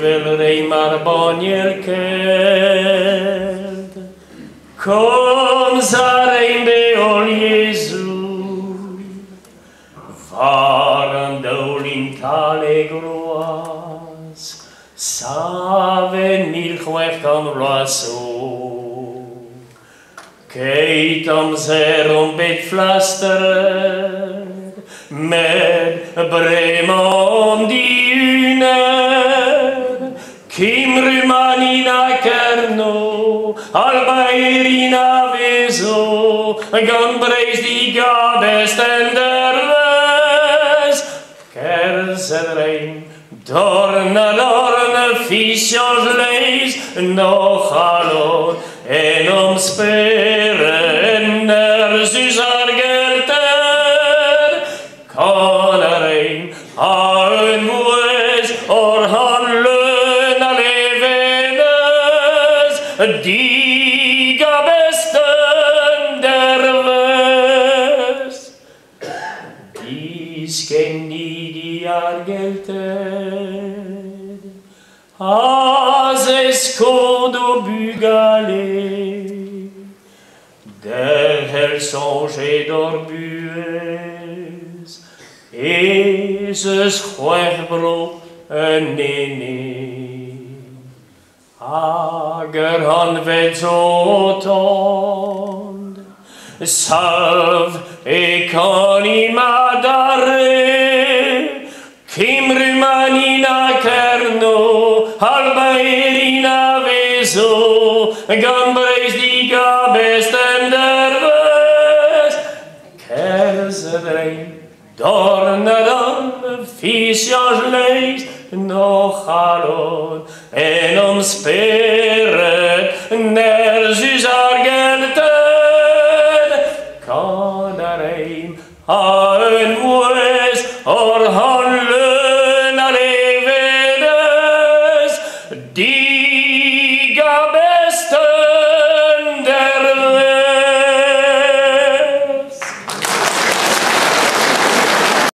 Velerei marbonier keld, kom zarein beol Jesu, waren dolin calegruas, saven milchwech kan roasso, keitam zerum bet flaster, med bremon diuner, kim rumanina kerno, albaerina veso, gan breis di gabest en derves, kerzedrein, dorne fisios leis, no halon, enom speren, zus argelter, Kanarein, aun mues, or han lön alevenes, diga besten derves. Disken nidi argelter, as escodo bugale, der her songe dorbues, Jesus chwechbro yn nini. Ager han vedzoton, salv econi madare, kim rumanina kerno, albaerina veso, gambreis diga besten derves, kerzedrein, dornadan fisios leis, no halon, enom speret, ner zus argelten, kanareim,